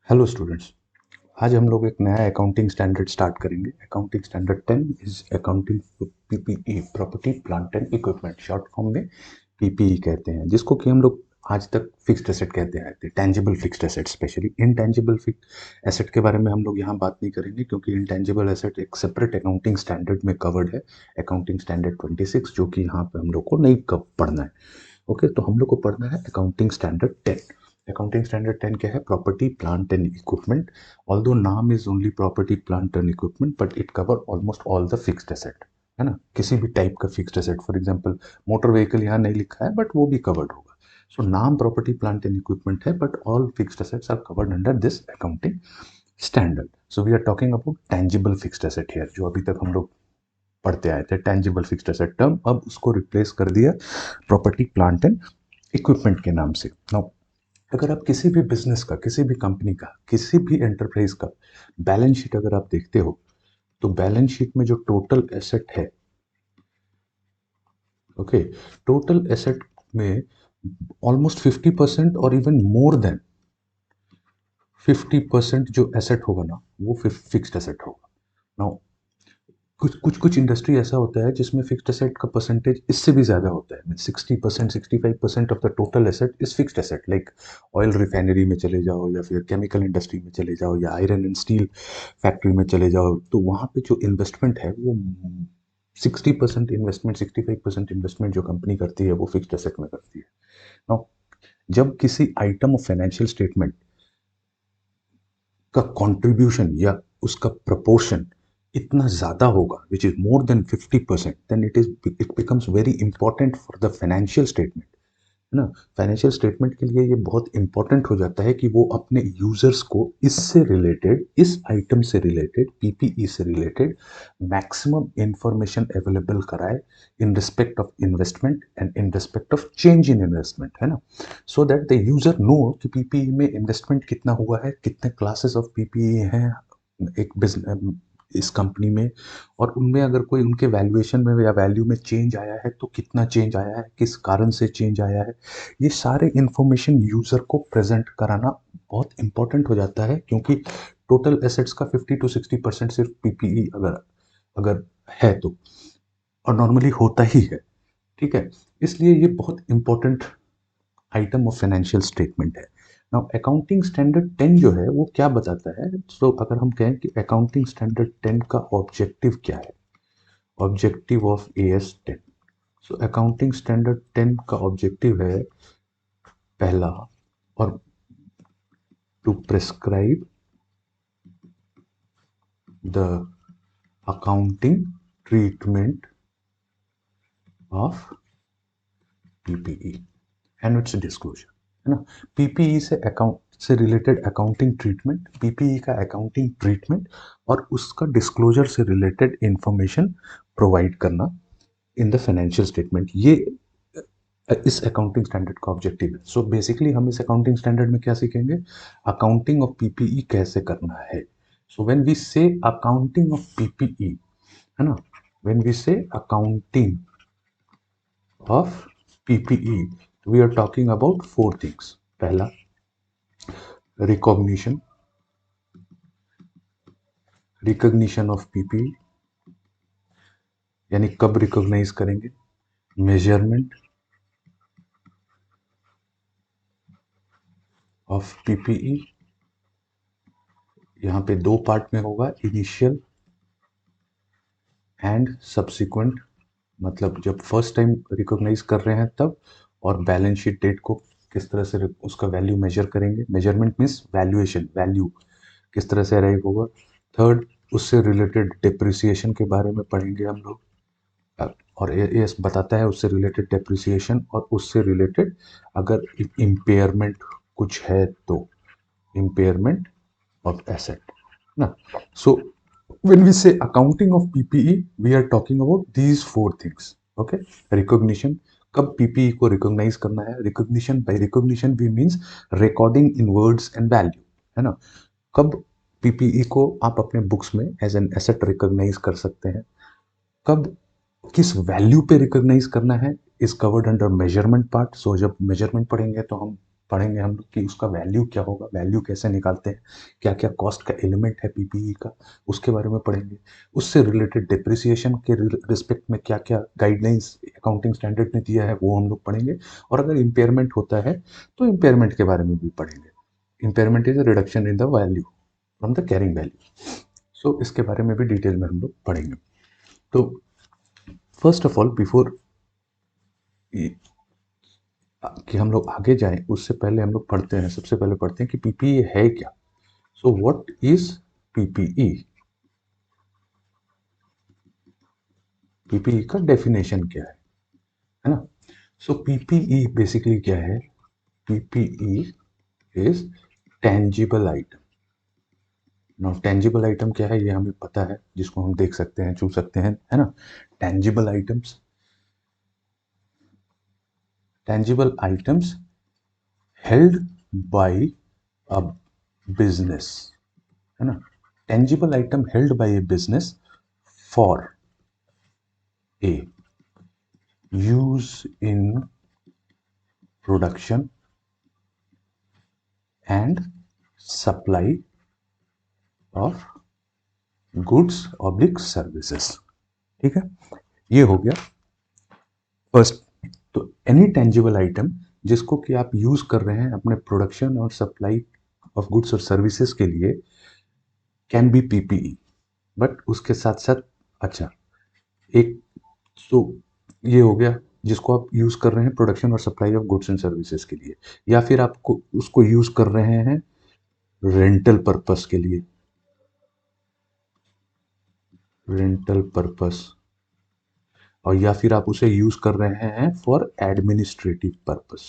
Hello students. आज हम लोग एक नया अकाउंटिंग स्टैंडर्ड स्टार्ट करेंगे। Accounting standard 10 is accounting PPE, property plant and equipment, short form में पीपीई कहते हैं, जिसको कि हम लोग आज तक फिक्स्ड एसेट कहते आए थे। Tangible fixed asset, specially intangible fixed asset के बारे में हम लोग यहाँ बात नहीं करेंगे, क्योंकि इनटेंजिबल एसेट एक सेपरेट अकाउंटिंग स्टैंडर्ड में कवर्ड है, अकाउंटिंग स्टैंडर्ड 26, जो कि यहाँ पे हम लोग को नहीं पढ़ना है। ओके, तो हम लोग को पढ़ना है अकाउंटिंग स्टैंडर्ड 10। अकाउंटिंग स्टैंडर्ड 10 क्या है? Property plant and equipment. Although नाम is only property plant and equipment, but it cover almost all the fixed asset, है ना। किसी भी टाइप का fixed asset, for example motor vehicle यहाँ नहीं लिखा है, बट वो भी कवर्ड होगा। सो नाम प्रॉपर्टी प्लांट एंड इक्विपमेंट है, but all fixed assets are covered under this accounting standard. So we are talking about tangible fixed asset here, जो अभी तक हम लोग पढ़ते आए थे। टेंजिबल फिक्स्ड एसेट टर्म अब उसको रिप्लेस कर दिया प्रॉपर्टी प्लांट एंड इक्विपमेंट के नाम से। नाउ अगर आप किसी भी बिजनेस का, किसी भी कंपनी का, किसी भी एंटरप्राइज का बैलेंस शीट अगर आप देखते हो, तो बैलेंस शीट में जो टोटल एसेट है, ओके, टोटल एसेट में ऑलमोस्ट 50% और इवन मोर देन 50% जो एसेट होगा ना, वो फिक्स्ड एसेट होगा। नाउ कुछ इंडस्ट्री ऐसा होता है जिसमें फिक्स्ड एसेट का परसेंटेज इससे भी ज्यादा होता है। 60%, 65% of the total asset is fixed asset. Like oil refinery में चले जाओ, या फिर केमिकल इंडस्ट्री में चले जाओ, या आयरन एंड स्टील फैक्ट्री में चले जाओ, तो वहां पे जो इन्वेस्टमेंट है वो 60% इन्वेस्टमेंट, 65% इन्वेस्टमेंट जो कंपनी करती है वो फिक्स्ड एसेट में करती है। नाउ जब किसी आइटम ऑफ फाइनेंशियल स्टेटमेंट का कंट्रीब्यूशन या उसका प्रपोर्शन इतना ज्यादा होगा, which is more than 50%, then it becomes very important for the financial statement, है ना। फाइनेंशियल स्टेटमेंट के लिए ये बहुत इंपॉर्टेंट हो जाता है कि वो अपने यूजर्स को इससे रिलेटेड, इस आइटम से रिलेटेड, पीपीई से रिलेटेड मैक्सिमम इंफॉर्मेशन अवेलेबल कराए, in respect of investment and in respect of change in investment, है ना। So that the user know कि पीपीई में इन्वेस्टमेंट कितना हुआ है, कितने क्लासेस ऑफ पीपीई हैं एक बिजनेस, इस कंपनी में, और उनमें अगर कोई उनके वैल्यूएशन में या वैल्यू में चेंज आया है तो कितना चेंज आया है, किस कारण से चेंज आया है। ये सारे इंफॉर्मेशन यूजर को प्रेजेंट कराना बहुत इंपॉर्टेंट हो जाता है, क्योंकि टोटल एसेट्स का 50 to 60% सिर्फ पीपीई अगर अगर है तो, और नॉर्मली होता ही है, ठीक है। इसलिए ये बहुत important item of financial statement है। नाउ अकाउंटिंग स्टैंडर्ड 10 जो है वो क्या बताता है? सो अगर हम कहें कि अकाउंटिंग स्टैंडर्ड 10 का ऑब्जेक्टिव क्या है, objective of AS 10। So accounting standard 10 का ऑब्जेक्टिव है, पहला, और to prescribe the accounting treatment of PPE and its disclosure, है ना। पीपीई से अकाउंट से रिलेटेड अकाउंटिंग ट्रीटमेंट, पीपीई का अकाउंटिंग ट्रीटमेंट और उसका डिस्क्लोजर से रिलेटेड इंफॉर्मेशन प्रोवाइड करना इन द फाइनेंशियल स्टेटमेंट, ये इस अकाउंटिंग स्टैंडर्ड का ऑब्जेक्टिव है। सो बेसिकली हम इस अकाउंटिंग स्टैंडर्ड में क्या सीखेंगे? अकाउंटिंग ऑफ पीपीई कैसे करना है। सो व्हेन वी से अकाउंटिंग ऑफ पीपीई, है ना, व्हेन वी से accounting of PPE, we are talking about four things. पहला, रिकॉग्निशन, रिकॉग्निशन ऑफ पीपीई, यानी कब रिकॉग्नाइज करेंगे। मेजरमेंट ऑफ पीपीई, यहाँ पे दो पार्ट में होगा, इनिशियल एंड सब्सिक्वेंट, मतलब जब फर्स्ट टाइम रिकॉग्नाइज कर रहे हैं तब, और बैलेंस शीट डेट को किस तरह से उसका वैल्यू मेजर करेंगे। मेजरमेंट मीन्स वैल्यूएशन, वैल्यू किस तरह से अराइव होगा। थर्ड, उससे रिलेटेड डिप्रिसिएशन के बारे में पढ़ेंगे हम लोग, और ये बताता है उससे रिलेटेड डेप्रिसिएशन, और उससे रिलेटेड अगर इम्पेयरमेंट कुछ है तो इम्पेयरमेंट ऑफ एसेट ना। सो when we say accounting of PPE, we are talking about these four things. Okay, recognition, कब PPE को recognize करना है। recognition, by recognition we means recording in words and value, है ना। कब PPE को आप अपने बुक्स में एज एन एसेट रिकॉग्नाइज कर सकते हैं, कब किस वैल्यू पे रिकॉग्नाइज करना है, is covered under measurement part. So जब मेजरमेंट पढ़ेंगे तो हम पढ़ेंगे हम लोग कि उसका वैल्यू क्या होगा, वैल्यू कैसे निकालते हैं, क्या क्या कॉस्ट का एलिमेंट है पीपीई का, उसके बारे में पढ़ेंगे। उससे रिलेटेड डिप्रिसिएशन के रिस्पेक्ट में क्या क्या गाइडलाइंस अकाउंटिंग स्टैंडर्ड ने दिया है वो हम लोग पढ़ेंगे। और अगर इम्पेयरमेंट होता है तो इम्पेयरमेंट के बारे में भी पढ़ेंगे। Impairment is a reduction in the value from the carrying value. So इसके बारे में भी डिटेल में हम लोग पढ़ेंगे। तो फर्स्ट ऑफ ऑल बिफोर कि हम लोग आगे जाएं उससे पहले हम लोग पढ़ते हैं, सबसे पहले पढ़ते हैं कि पीपीई है क्या। So what is PPE. PPE का डेफिनेशन क्या है ना। सो पीपीई बेसिकली क्या है, PPE is tangible item. Now tangible item क्या है ये हमें पता है, जिसको हम देख सकते हैं, छू सकते हैं, है ना। Tangible items, tangible items held by a business, है ना। Tangible item held by A business for a use in production and supply of goods oblique services. ठीक है, ये हो गया फर्स्ट। तो एनी टेंजिबल आइटम जिसको कि आप यूज कर रहे हैं अपने प्रोडक्शन और सप्लाई ऑफ गुड्स और सर्विसेज के लिए कैन बी पीपीई। बट उसके साथ साथ अच्छा एक, तो ये हो गया जिसको आप यूज कर रहे हैं प्रोडक्शन और supply of goods and services के लिए, या फिर आपको उसको यूज कर रहे हैं रेंटल पर्पस के लिए, रेंटल पर्पस, और या फिर आप उसे यूज कर रहे हैं फॉर एडमिनिस्ट्रेटिव पर्पस।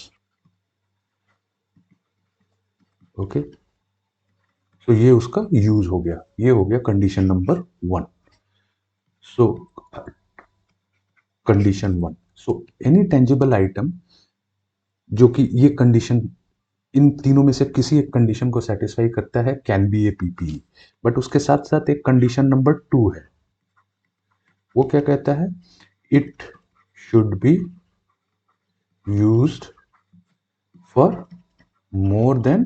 ओके, तो ये उसका यूज हो गया, ये हो गया कंडीशन नंबर 1। सो condition 1, so any tangible item जो कि ये कंडीशन इन तीनों में से किसी एक कंडीशन को सेटिस्फाई करता है can be A PPE. But उसके साथ साथ एक कंडीशन नंबर 2 है, वो क्या कहता है, it should be used for more then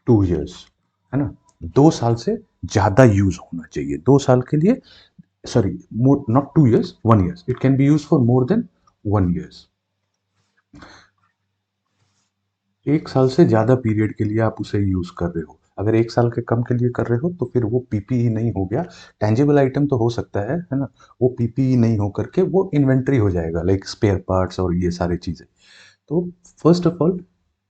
2 years, है ना। 2 साल से ज्यादा यूज होना चाहिए, 2 साल के लिए, sorry, more not 2 years, 1 year, it can be use for more than 1 year। 1 साल से ज्यादा पीरियड के लिए आप उसे यूज कर रहे हो। अगर 1 साल के कम के लिए कर रहे हो तो फिर वो पीपीई नहीं हो गया। टेंजिबल आइटम तो हो सकता है ना, वो पीपीई नहीं हो करके वो इन्वेंट्री हो जाएगा, लाइक स्पेयर पार्ट्स और ये सारी चीजें। तो फर्स्ट ऑफ ऑल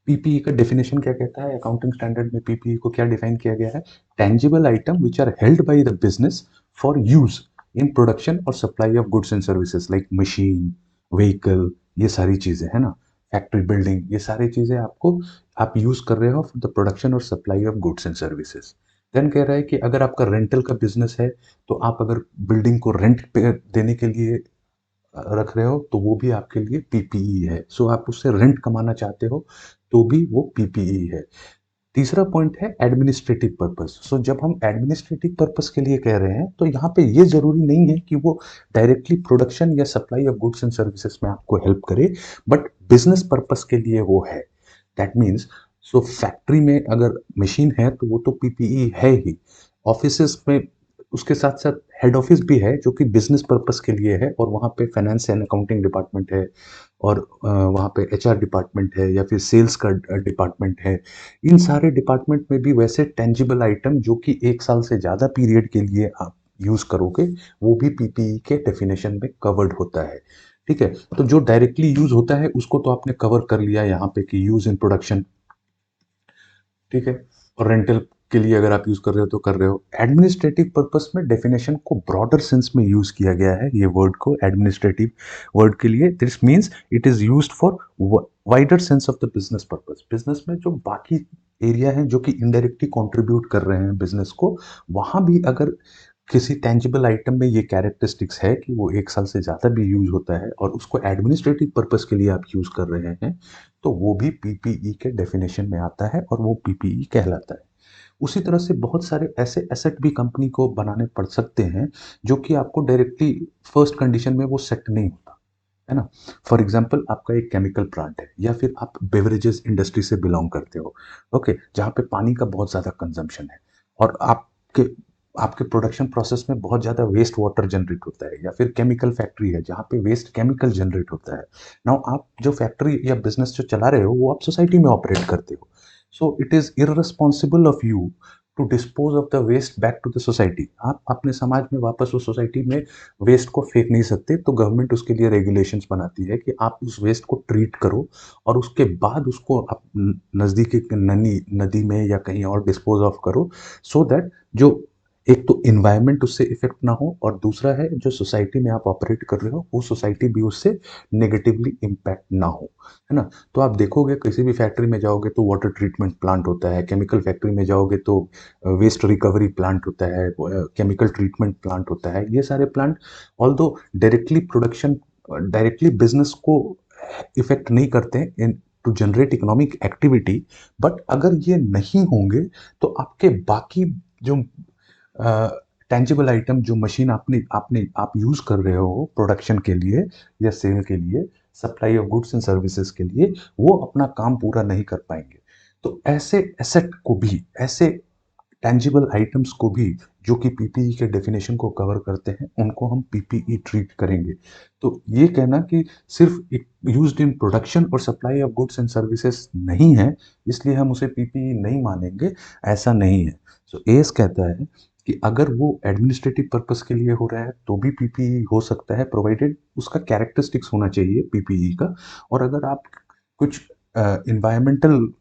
पीपीई का डेफिनेशन क्या कहता है, अकाउंटिंग स्टैंडर्ड में पीपीई को क्या डिफाइन किया गया है, tangible item which are held by the business for use in production और supply of goods and services, like machine, vehicle, ये सारी चीजें, है ना, फैक्ट्री बिल्डिंग, ये सारी चीजें आपको आप यूज कर रहे हो फॉर द प्रोडक्शन और supply of goods and services. Then कह रहा है कि अगर आपका रेंटल का बिजनेस है तो आप अगर बिल्डिंग को रेंट पे देने के लिए रख रहे हो तो वो भी आपके लिए पीपीई है। सो आप उससे रेंट कमाना चाहते हो तो भी वो पीपीई है। तीसरा पॉइंट है एडमिनिस्ट्रेटिव पर्पस। सो जब हम एडमिनिस्ट्रेटिव पर्पस के लिए कह रहे हैं तो यहाँ पे ये जरूरी नहीं है कि वो डायरेक्टली प्रोडक्शन या supply of goods and services में आपको हेल्प करे, बट बिजनेस पर्पस के लिए वो है। दैट मीन्स, सो फैक्ट्री में अगर मशीन है तो वो तो पीपीई है ही, ऑफिस में उसके साथ साथ हेड ऑफिस भी है जो कि बिजनेस पर्पस के लिए है, और वहाँ पे फाइनेंस एंड अकाउंटिंग डिपार्टमेंट है, और वहाँ पे एचआर डिपार्टमेंट है, या फिर सेल्स का डिपार्टमेंट है। इन सारे डिपार्टमेंट में भी वैसे टेंजिबल आइटम जो कि 1 साल से ज़्यादा पीरियड के लिए आप यूज़ करोगे वो भी पीपीई के डेफिनेशन में कवर्ड होता है। ठीक है, तो जो डायरेक्टली यूज होता है उसको तो आपने कवर कर लिया यहाँ पे कि यूज इन प्रोडक्शन, ठीक है, और रेंटल के लिए अगर आप यूज कर रहे हो तो कर रहे हो। एडमिनिस्ट्रेटिव पर्पस में डेफिनेशन को ब्रॉडर सेंस में यूज किया गया है, ये वर्ड को एडमिनिस्ट्रेटिव वर्ड के लिए, this means it is used for wider sense of the business purpose. Business में जो बाकी एरिया है जो कि इनडायरेक्टली कंट्रीब्यूट कर रहे हैं बिजनेस को, वहां भी अगर किसी टेंजिबल आइटम में ये कैरेक्टरिस्टिक्स है कि वो 1 साल से ज़्यादा भी यूज होता है और उसको एडमिनिस्ट्रेटिव पर्पस के लिए आप यूज कर रहे हैं, तो वो भी पीपीई के डेफिनेशन में आता है और वो पीपीई कहलाता है। उसी तरह से बहुत सारे ऐसे एसेट भी कंपनी को बनाने पड़ सकते हैं जो कि आपको डायरेक्टली फर्स्ट कंडीशन में वो सेट नहीं होता। है ना। फॉर एग्जाम्पल आपका एक केमिकल प्लांट है या फिर आप बेवरेजेस इंडस्ट्री से बिलोंग करते हो, ओके, जहाँ पे पानी का बहुत ज़्यादा कंजम्पशन है और आपके आपके प्रोडक्शन प्रोसेस में बहुत ज़्यादा वेस्ट वाटर जनरेट होता है, या फिर केमिकल फैक्ट्री है जहाँ पे वेस्ट केमिकल जनरेट होता है। नाउ आप जो फैक्ट्री या बिजनेस जो चला रहे हो वो आप सोसाइटी में ऑपरेट करते हो, so it is irresponsible of you to dispose of the waste back to the society. आप अपने समाज में वापस उस सोसाइटी में वेस्ट को फेंक नहीं सकते, तो गवर्नमेंट उसके लिए रेगुलेशंस बनाती है कि आप उस वेस्ट को ट्रीट करो और उसके बाद उसको आप नज़दीकी नदी नदी में या कहीं और डिस्पोज ऑफ करो, सो दैट जो एक तो इन्वायरमेंट उससे इफेक्ट ना हो, और दूसरा है जो सोसाइटी में आप ऑपरेट कर रहे हो वो सोसाइटी भी उससे नेगेटिवली इम्पैक्ट ना हो, है ना। तो आप देखोगे किसी भी फैक्ट्री में जाओगे तो वाटर ट्रीटमेंट प्लांट होता है, केमिकल फैक्ट्री में जाओगे तो वेस्ट रिकवरी प्लांट होता है, केमिकल ट्रीटमेंट प्लांट होता है। ये सारे plant although directly production directly business को इफेक्ट नहीं करते in to generate economic activity, but अगर ये नहीं होंगे तो आपके बाकी जो टेंजिबल आइटम, जो मशीन आपने आपने आप यूज कर रहे हो प्रोडक्शन के लिए या सेल के लिए, supply of goods and services के लिए, वो अपना काम पूरा नहीं कर पाएंगे। तो ऐसे एसेट को भी, ऐसे टेंजिबल आइटम्स को भी जो कि पीपीई के डेफिनेशन को कवर करते हैं, उनको हम पीपीई ट्रीट करेंगे। तो ये कहना कि सिर्फ यूज्ड इन प्रोडक्शन और supply of goods and services नहीं है इसलिए हम उसे पीपीई नहीं मानेंगे, ऐसा नहीं है। सो एस कहता है कि अगर वो एडमिनिस्ट्रेटिव पर्पस के लिए हो रहा है तो भी पीपीई हो सकता है, प्रोवाइडेड उसका कैरेक्टरिस्टिक्स होना चाहिए पीपीई का। और अगर आप कुछ इन्वायरमेंटल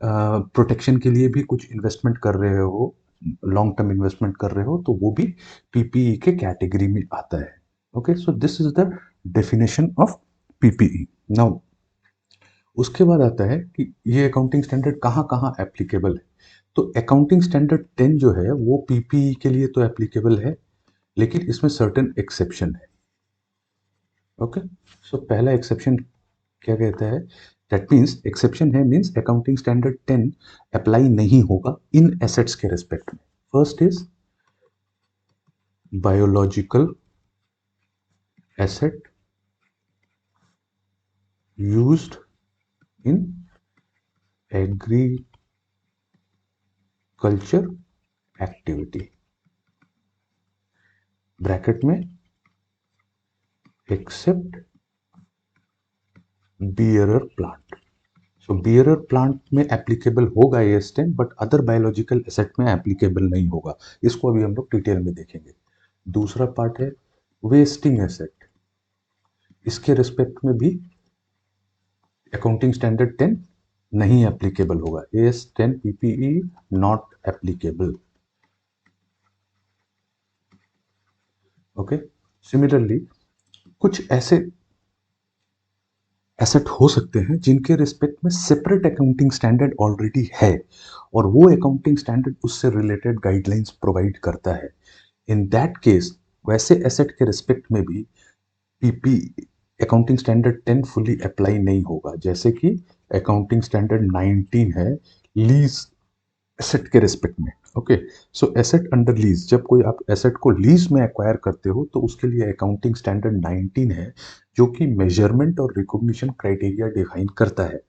प्रोटेक्शन के लिए भी कुछ इन्वेस्टमेंट कर रहे हो, लॉन्ग टर्म इन्वेस्टमेंट कर रहे हो, तो वो भी पीपीई के कैटेगरी में आता है। Okay, so this is the definition of PPE. Now उसके बाद आता है कि ये अकाउंटिंग स्टैंडर्ड कहाँ कहाँ एप्लीकेबल है। तो अकाउंटिंग स्टैंडर्ड 10 जो है वो पीपीई के लिए तो एप्लीकेबल है, लेकिन इसमें सर्टेन एक्सेप्शन है। ओके, सो पहला एक्सेप्शन क्या कहता है, दैट मीन्स एक्सेप्शन है मीन्स अकाउंटिंग स्टैंडर्ड 10 अप्लाई नहीं होगा इन एसेट्स के रिस्पेक्ट में। First is biological asset used in agriculture activity, bracket में एक्सेप्ट बियरर प्लांट। सो बियरर प्लांट में एप्लीकेबल होगा AS10, but other biological asset में एप्लीकेबल नहीं होगा। इसको अभी हम लोग डिटेल में देखेंगे। दूसरा पार्ट है वेस्टिंग एसेट, इसके रिस्पेक्ट में भी अकाउंटिंग स्टैंडर्ड 10 नहीं एप्लीकेबल होगा। AS10 PPE not applicable. Okay, similarly कुछ ऐसे एसेट हो सकते हैं जिनके रिस्पेक्ट में सेपरेट अकाउंटिंग स्टैंडर्ड ऑलरेडी है और वो अकाउंटिंग स्टैंडर्ड उससे रिलेटेड गाइडलाइंस प्रोवाइड करता है। इन दैट केस वैसे एसेट के रिस्पेक्ट में भी PP accounting standard 10 fully apply नहीं होगा। जैसे कि अकाउंटिंग स्टैंडर्ड 19 है लीज एसेट के रिस्पेक्ट में। ओके, सो एसेट अंडर लीज, जब कोई आप एसेट को लीज में एक्वायर करते हो तो उसके लिए अकाउंटिंग स्टैंडर्ड 19 है, जो कि मेजरमेंट और रिकॉग्निशन क्राइटेरिया डिफाइन करता है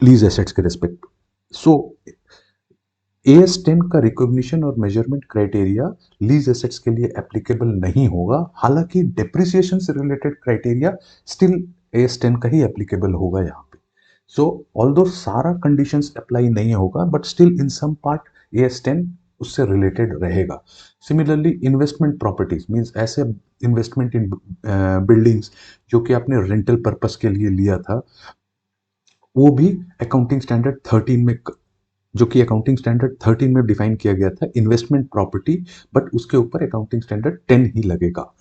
लीज एसेट्स के रिस्पेक्ट। सो AS10 का रिकॉग्निशन और मेजरमेंट क्राइटेरिया लीज एसेट्स के लिए एप्लीकेबल नहीं होगा, हालांकि डेप्रिसिएशन से रिलेटेड क्राइटेरिया स्टिल AS10 का ही एप्लीकेबल होगा यहाँ पे। सो ऑल्दो सारा कंडीशंस अप्लाई नहीं होगा, but still in some part AS10 उससे रिलेटेड रहेगा। सिमिलरली इन्वेस्टमेंट प्रॉपर्टीज मींस ऐसे इन्वेस्टमेंट इन बिल्डिंग्स जो कि आपने रेंटल पर्पस के लिए लिया था, वो भी अकाउंटिंग स्टैंडर्ड 13 में, जो कि अकाउंटिंग स्टैंडर्ड 13 में डिफाइन किया गया था इन्वेस्टमेंट प्रॉपर्टी, बट उसके ऊपर अकाउंटिंग स्टैंडर्ड 10 ही लगेगा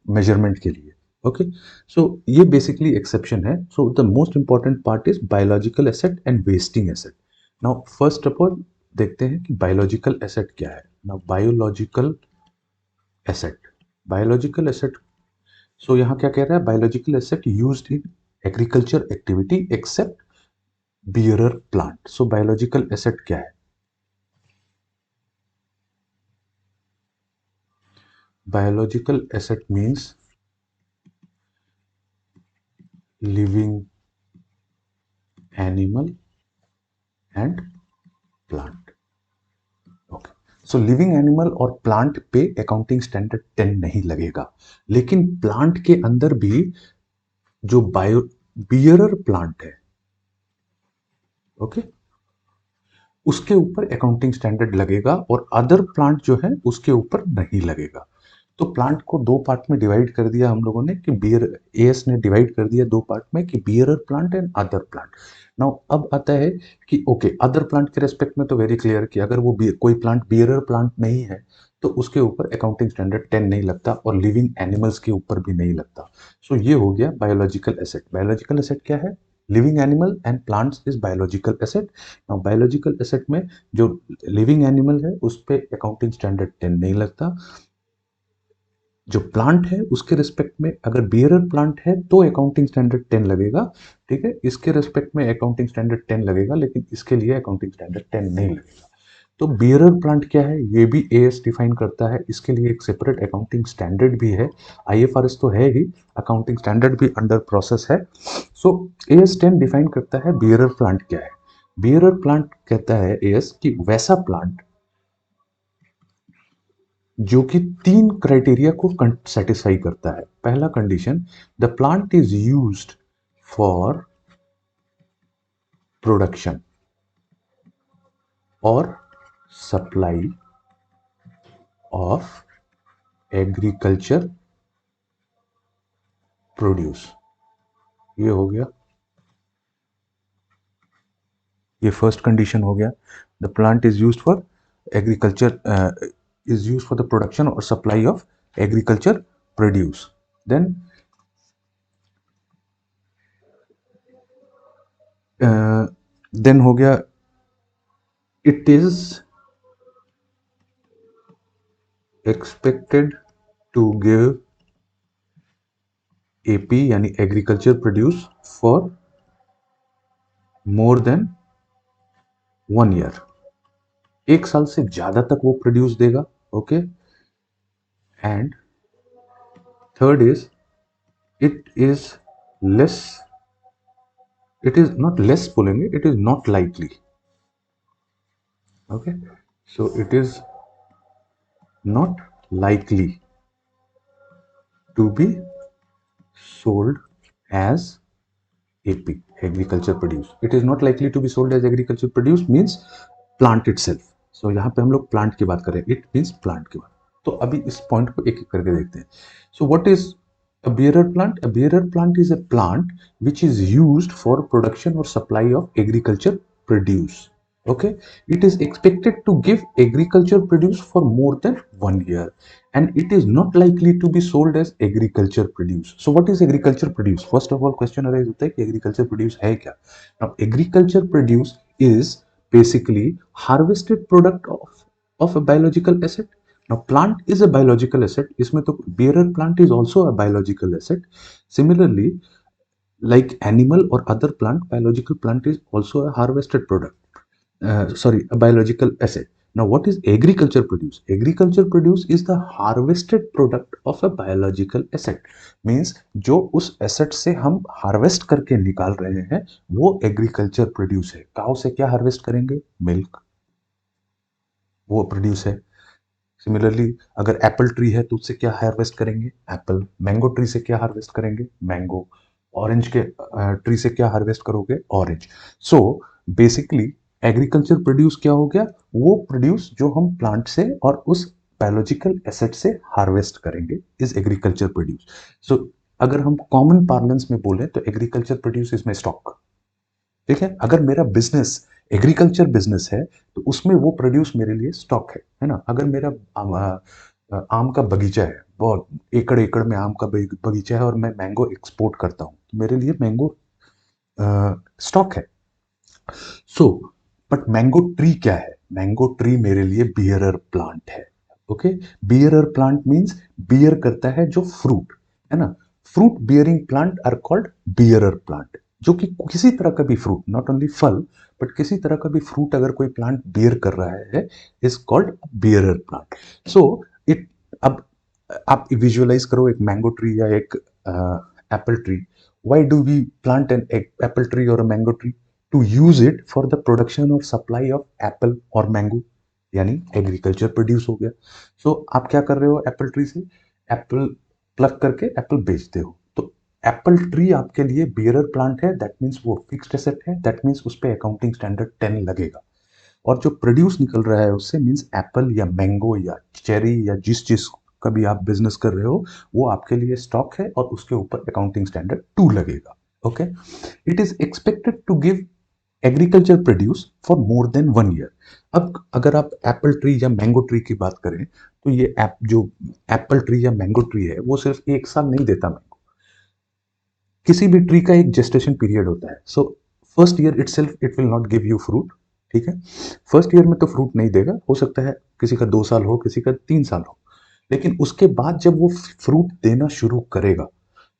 मेजरमेंट के लिए। ओके, सो ये बेसिकली एक्सेप्शन है। So the most important part is biological asset and wasting asset. Now first of all देखते हैं कि बायोलॉजिकल एसेट क्या है। Now biological asset, biological asset, so यहाँ क्या कह रहा है, biological asset used in agriculture activity except bearer plant. So biological asset क्या है, biological asset means living animal and plant. Okay, so living animal और प्लांट पे अकाउंटिंग स्टैंडर्ड 10 नहीं लगेगा, लेकिन प्लांट के अंदर भी जो बायो बियरर प्लांट है, ओके, उसके ऊपर अकाउंटिंग स्टैंडर्ड लगेगा और अदर प्लांट जो है उसके ऊपर नहीं लगेगा। तो प्लांट को दो पार्ट में डिवाइड कर दिया हम लोगों ने कि बियर एएस ने डिवाइड कर दिया दो पार्ट में कि bearer plant and other plant. Now अब आता है कि ओके, अदर प्लांट के रेस्पेक्ट में तो वेरी क्लियर कि अगर वो कोई प्लांट बियरर प्लांट नहीं है तो उसके ऊपर अकाउंटिंग स्टैंडर्ड 10 नहीं लगता और लिविंग एनिमल्स के ऊपर भी नहीं लगता। सो ये हो गया बायोलॉजिकल एसेट। बायोलॉजिकल एसेट क्या है? Living animal and plants is biological asset. Now biological asset में जो लिविंग एनिमल है उस पे अकाउंटिंग स्टैंडर्ड 10 नहीं लगता। जो प्लांट है उसके रिस्पेक्ट में अगर बियरर प्लांट है तो अकाउंटिंग स्टैंडर्ड 10 लगेगा, ठीक है, इसके रिस्पेक्ट में अकाउंटिंग स्टैंडर्ड 10 लगेगा, लेकिन इसके लिए अकाउंटिंग स्टैंडर्ड 10 नहीं लगेगा। तो बियरर प्लांट क्या है ये भी एएस डिफाइन करता है, इसके लिए एक सेपरेट अकाउंटिंग स्टैंडर्ड भी है। आईएफआरएस तो है ही, अकाउंटिंग स्टैंडर्ड भी अंडर प्रोसेस है। सो एएस 10 डिफाइन करता है बियरर प्लांट क्या है। बियरर प्लांट कहता है एएस कि वैसा प्लांट जो कि तीन क्राइटेरिया को सेटिस्फाई करता है। पहला condition, the plant is used for production और सप्लाई ऑफ एग्रीकल्चर प्रोड्यूस। ये हो गया, ये फर्स्ट कंडीशन हो गया। The plant is used for agriculture, is used for the production और supply of agriculture produce. Then हो गया, it is expected to give AP यानी agriculture produce for more than 1 year. एक साल से ज्यादा तक वो प्रोड्यूस देगा, okay. And third is, it is less, it is not less बोलेंगे, it is not likely, okay. So it is not likely to be sold as AP, agriculture produce. It is not likely to be sold as agriculture produce means plant itself. So यहाँ पे हम लोग plant की बात करें, it means plant की बात। तो अभी इस पॉइंट को एक एक करके देखते हैं। So what is a bearer plant? A bearer plant is a plant which is used for production or supply of agriculture produce. Okay, it is expected to give agriculture produce for more than 1 year, and it is not likely to be sold as agriculture produce. So what is agriculture produce? First of all question arise होता है कि agriculture produce है क्या? Now agriculture produce is basically harvested product of a biological asset. Now plant is a biological asset, इसमें तो bearer plant is also a biological asset. Similarly, like animal or other plant, biological plant is also a harvested product. Sorry, a biological asset. Now, what is agriculture produce? Agriculture produce is the harvested product of a biological asset. Means जो उस asset से हम harvest करके निकाल रहे हैं वो agriculture produce है। काउ से क्या harvest करेंगे? Milk, वो produce है। सिमिलरली अगर एप्पल ट्री है तो उससे क्या हार्वेस्ट करेंगे? एप्पल। मैंगो ट्री से क्या हार्वेस्ट करेंगे? मैंगो। ऑरेंज के ट्री से क्या हार्वेस्ट करोगे? Orange. So basically agriculture produce क्या हो गया? वो प्रोड्यूस जो हम प्लांट से और उस बायोलॉजिकल एसेट से हार्वेस्ट करेंगे इज एग्रीकल्चर प्रोड्यूस। सो अगर हम कॉमन पार्लेंस में बोले तो एग्रीकल्चर प्रोड्यूस इसमें स्टॉक, ठीक है। अगर मेरा बिजनेस एग्रीकल्चर बिजनेस है तो उसमें वो प्रोड्यूस मेरे लिए स्टॉक है ना। अगर मेरा आम का बगीचा है, बहुत एकड़ एकड़ में आम का बगीचा है और मैं मैंगो एक्सपोर्ट करता हूँ तो मेरे लिए मैंगो स्टॉक है। सो बट मैंगो ट्री क्या है? मैंगो ट्री मेरे लिए बियरर प्लांट है, okay. Bearer plant means bear करता है जो फ्रूट है ना। Fruit bearing plant are called bearer plant. जो कि किसी तरह का भी फ्रूट, नॉट ओनली फल बट किसी तरह का भी फ्रूट अगर कोई प्लांट बियर कर रहा है is called bearer plant. So it, अब आप विजुअलाइज करो एक मैंगो ट्री या एक Apple tree, Why do we plant an apple tree or a mango tree? To use it for the production or supply of apple or mango, यानी agriculture produce हो गया. सो आप क्या कर रहे हो एप्पल ट्री से? एप्पल प्लग करके एप्पल बेचते हो. तो एप्पल ट्री आपके लिए बियरर प्लांट है, दैट मीन्स वो फिक्स्ड एसेट है, दैट मीन्स उस पर अकाउंटिंग स्टैंडर्ड 10 लगेगा. और जो प्रोड्यूस निकल रहा है उससे मीन्स एप्पल या मैंगो या चेरी या जिस चीज का भी आप बिजनेस कर रहे हो वो आपके लिए स्टॉक है और उसके ऊपर अकाउंटिंग स्टैंडर्ड 2 लगेगा. Okay. It is expected to give agriculture produce for more than 1 year. अब अगर आप एप्पल ट्री या मैंगो ट्री की बात करें तो ये जो एप्पल ट्री या मैंगो ट्री है वो सिर्फ 1 साल नहीं देता मैंगो. किसी भी ट्री का एक जेस्टेशन पीरियड होता है. So first year itself it will not give you fruit. ठीक है. फर्स्ट ईयर में तो फ्रूट नहीं देगा, हो सकता है किसी का 2 साल हो, किसी का 3 साल हो. लेकिन उसके बाद जब वो फ्रूट देना शुरू करेगा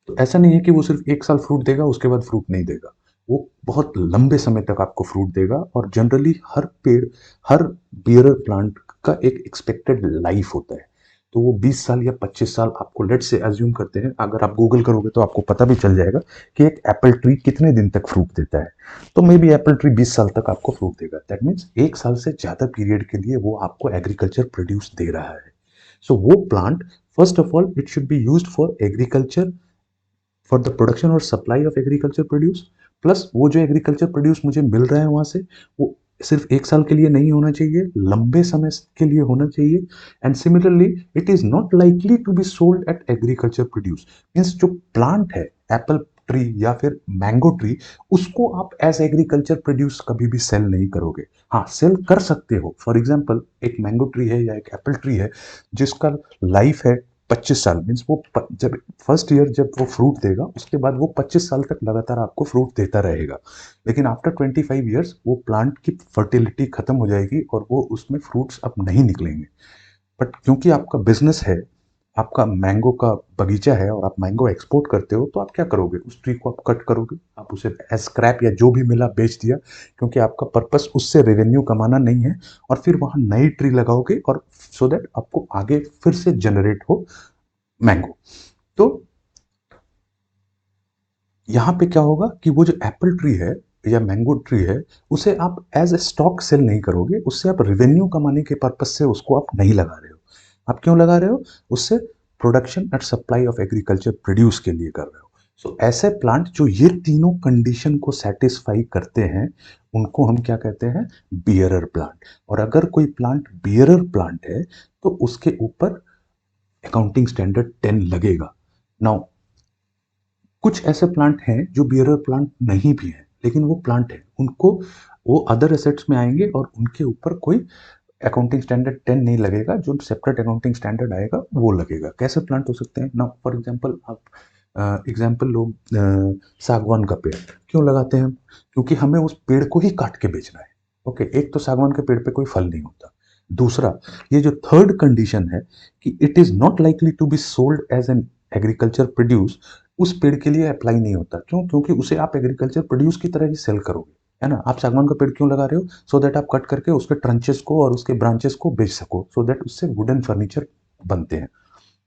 तो ऐसा नहीं है कि वो सिर्फ 1 साल फ्रूट देगा उसके बाद फ्रूट नहीं देगा. वो बहुत लंबे समय तक आपको फ्रूट देगा. और जनरली हर पेड़, हर बियरर प्लांट का एक एक्सपेक्टेड लाइफ होता है. तो वो 20 साल या 25 साल आपको लेट से एज्यूम करते हैं. अगर आप गूगल करोगे तो आपको पता भी चल जाएगा कि एक एप्पल ट्री कितने दिन तक फ्रूट देता है. तो मे बी एप्पल ट्री 20 साल तक आपको फ्रूट देगा. दैट मीन्स 1 साल से ज्यादा पीरियड के लिए वो आपको एग्रीकल्चर प्रोड्यूस दे रहा है. सो वो plant first of all it should be used for agriculture, for the production और supply of agriculture produce. Plus वो जो एग्रीकल्चर प्रोड्यूस मुझे मिल रहा है वहां से वो सिर्फ 1 साल के लिए नहीं होना चाहिए, लंबे समय के लिए होना चाहिए. And similarly it is not likely to be sold at agriculture produce. Means जो प्लांट है एप्पल ट्री या फिर मैंगो ट्री उसको आप एज एग्रीकल्चर प्रोड्यूस कभी भी सेल नहीं करोगे. हाँ, सेल कर सकते हो. फॉर एग्जाम्पल एक मैंगो ट्री है या एक एप्पल ट्री है जिसका लाइफ है 25 साल. मीन्स वो जब फर्स्ट ईयर जब वो फ्रूट देगा उसके बाद वो 25 साल तक लगातार आपको फ्रूट देता रहेगा. लेकिन आफ्टर 25 ईयर्स वो प्लांट की फर्टिलिटी खत्म हो जाएगी और वो उसमें फ्रूट्स अब नहीं निकलेंगे. बट क्योंकि आपका बिजनेस है, आपका मैंगो का बगीचा है और आप मैंगो एक्सपोर्ट करते हो तो आप क्या करोगे? उस ट्री को आप कट करोगे, आप उसे एज स्क्रैप या जो भी मिला बेच दिया, क्योंकि आपका पर्पस उससे रेवेन्यू कमाना नहीं है. और फिर वहां नई ट्री लगाओगे और सो दैट आपको आगे फिर से जनरेट हो मैंगो. तो यहाँ पे क्या होगा कि वो जो एप्पल ट्री है या मैंगो ट्री है उसे आप एज ए स्टॉक सेल नहीं करोगे, उससे आप रेवेन्यू कमाने के पर्पज से उसको आप नहीं लगा रहे हो. आप क्यों लगा रहे हो? उससे production and supply of agriculture produce के लिए कर रहे हो. सो ऐसे प्लांट जो ये तीनों कंडीशन को सेटिस्फाई करते हैं उनको हम क्या कहते हैं? Bearer plant. और अगर कोई प्लांट बियरर प्लांट है तो उसके ऊपर अकाउंटिंग स्टैंडर्ड 10 लगेगा. नाउ कुछ ऐसे प्लांट हैं जो बियरर प्लांट नहीं भी हैं लेकिन वो प्लांट है, उनको वो अदर एसेट्स में आएंगे और उनके ऊपर कोई अकाउंटिंग स्टैंडर्ड 10 नहीं लगेगा. जो सेपरेट अकाउंटिंग स्टैंडर्ड आएगा वो लगेगा. कैसे प्लांट हो सकते हैं ना? फॉर एग्जांपल आप एग्जांपल लो, सागवान का पेड़ क्यों लगाते हैं हम? क्योंकि हमें उस पेड़ को ही काट के बेचना है. ओके. एक तो सागवान के पेड़ पे कोई फल नहीं होता. दूसरा, ये जो थर्ड कंडीशन है कि it is not likely to be sold as an agriculture produce, उस पेड़ के लिए अप्लाई नहीं होता. क्यों? क्योंकि उसे आप एग्रीकल्चर प्रोड्यूस की तरह ही सेल करोगे, है ना. आप सागवान का पेड़ क्यों लगा रहे हो? सो दैट आप कट करके उसके ट्रंचेस को और उसके ब्रांचेस को बेच सको, सो दैट उससे वुडन फर्नीचर बनते हैं.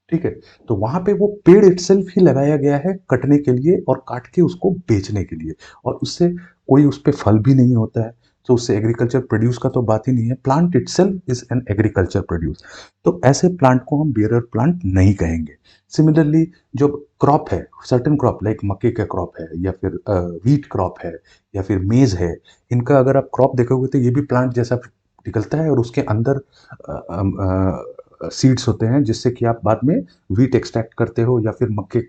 ठीक है. तो वहां पे वो पेड़ इटसेल्फ ही लगाया गया है कटने के लिए और काट के उसको बेचने के लिए. और उससे कोई उस पे फल भी नहीं होता है. तो उससे एग्रीकल्चर प्रोड्यूस का तो बात ही नहीं है. Plant itself is an agriculture produce. तो ऐसे प्लांट को हम बियरर प्लांट नहीं कहेंगे. सिमिलरली जो क्रॉप है, सर्टेन क्रॉप लाइक मक्के का क्रॉप है या फिर व्हीट क्रॉप है या फिर मेज है, इनका अगर आप क्रॉप देखोगे तो ये भी प्लांट जैसा निकलता है और उसके अंदर सीड्स होते हैं जिससे कि आप बाद में व्हीट एक्सट्रैक्ट करते हो या फिर मक्के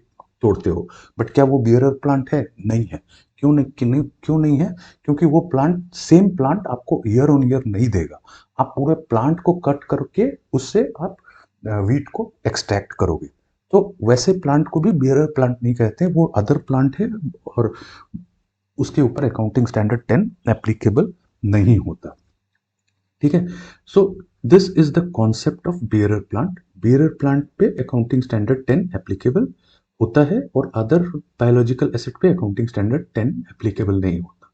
तोड़ते हो. बट क्या वो बियरर प्लांट है? नहीं है. क्यों नहीं है? क्योंकि वो प्लांट, सेम प्लांट आपको ईयर ऑन ईयर नहीं देगा. आप पूरे प्लांट को कट करके उससे आप व्हीट को एक्सट्रैक्ट करोगे. तो वैसे प्लांट को भी बियरर प्लांट नहीं कहते, वो अदर प्लांट है और उसके ऊपर अकाउंटिंग स्टैंडर्ड 10 एप्लीकेबल नहीं होता. ठीक है. So this is the concept of bearer plant. Bearer plant पे अकाउंटिंग स्टैंडर्ड 10 एप्लीकेबल होता है और अदर बायोलॉजिकल एसिड पे अकाउंटिंग स्टैंडर्ड 10 एप्लीकेबल नहीं होता.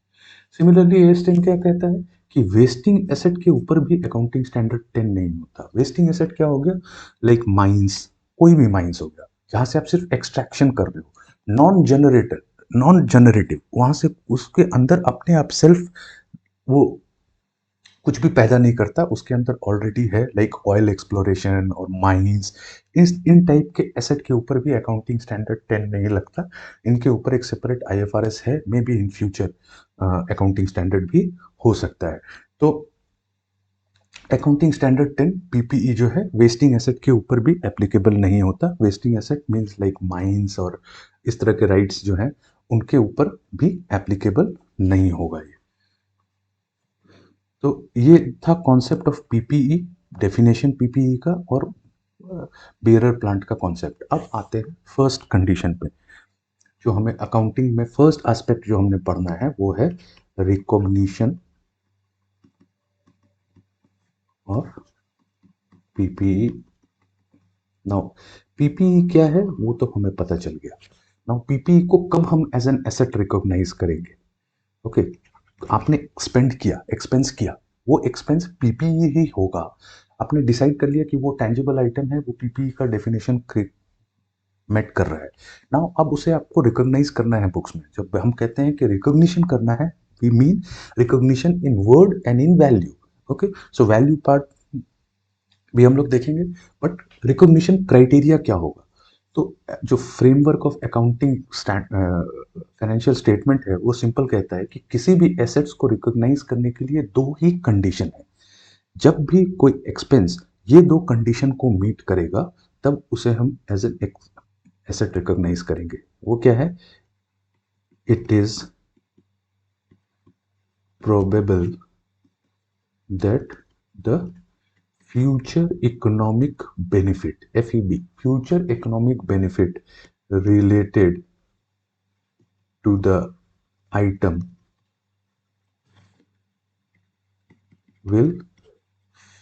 सिमिलरली एस 10 क्या कहता है कि वेस्टिंग एसेट के ऊपर भी अकाउंटिंग स्टैंडर्ड 10 नहीं होता. वेस्टिंग एसेट क्या हो गया? लाइक माइंस, कोई भी माइंस हो गया जहां से आप सिर्फ एक्सट्रैक्शन कर रहे हो. नॉन जनरेटर, नॉन जनरेटिव, वहां से उसके अंदर अपने आप सेल्फ वो कुछ भी पैदा नहीं करता, उसके अंदर ऑलरेडी है, लाइक ऑयल एक्सप्लोरेशन और माइंस, इन टाइप के एसेट के ऊपर भी अकाउंटिंग स्टैंडर्ड 10 नहीं लगता। इनके ऊपर एक सेपरेट आईएफआरएस है, may be in future accounting standard भी हो सकता है। तो अकाउंटिंग स्टैंडर्ड 10 पीपीई जो है वेस्टिंग एसेट के ऊपर भी एप्लीकेबल नहीं होता। Wasting asset means like mines और इस तरह के राइट्स जो हैं उनके ऊपर भी एप्लीकेबल नहीं होगा ये। तो ये था concept of PPE, definition PPE का और बेयरर प्लांट का कॉन्सेप्ट। अब आते हैं फर्स्ट कंडीशन पे। जो हमें अकाउंटिंग में फर्स्ट एस्पेक्ट जो हमने पढ़ना है वो है रिकॉग्निशन और पीपीई। नाउ पीपीई क्या है वो तो हमें पता चल गया। नाउ पीपीई को कब हम एज एन एसेट रिकॉग्नाइज करेंगे? ओके, आपने स्पेंड किया, एक्सपेंस किया, वो एक्सपेंस पीपीई ही होगा। आपने डिसाइड कर लिया कि वो टैंजिबल आइटम है, वो पीपीई का डेफिनेशन मेट कर रहा है। नाउ अब उसे आपको रिकॉग्नाइज करना है बुक्स में। जब हम कहते हैं कि रिकॉग्निशन करना है, we mean recognition in word and in value. Okay, so value part भी हम लोग देखेंगे, बट रिकॉग्निशन क्राइटेरिया क्या होगा? तो जो framework of accounting financial statement है वो सिंपल कहता है कि किसी भी एसेट्स को रिकॉग्नाइज करने के लिए दो ही कंडीशन है। जब भी कोई एक्सपेंस ये दो कंडीशन को मीट करेगा तब उसे हम एज एन एसेट रिकॉग्नाइज करेंगे। वो क्या है? It is probable that the future economic benefit, FEB, future economic benefit related to the item will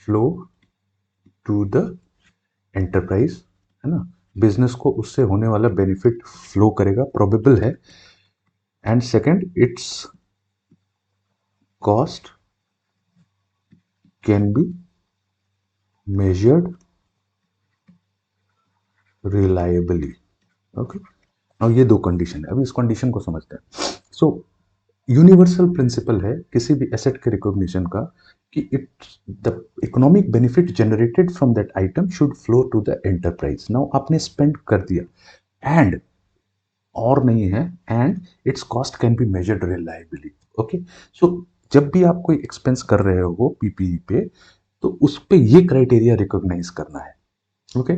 flow to the enterprise, है ना? बिजनेस को उससे होने वाला बेनिफिट फ्लो करेगा, प्रोबेबल है। And second, it's cost can be measured reliably. Okay, और ये दो कंडीशन है। अभी इस कंडीशन को समझते हैं। सो यूनिवर्सल प्रिंसिपल है किसी भी एसेट के रिकॉग्निशन का कि it the economic benefit generated from that item should flow to the enterprise. Now आपने स्पेंड कर दिया एंड, और नहीं है, and its cost can be measured reliably. Okay, so जब भी आप कोई एक्सपेंस कर रहे हो पीपीई पे, तो उस पे ये क्राइटेरिया रिकॉग्नाइज करना है। ओके,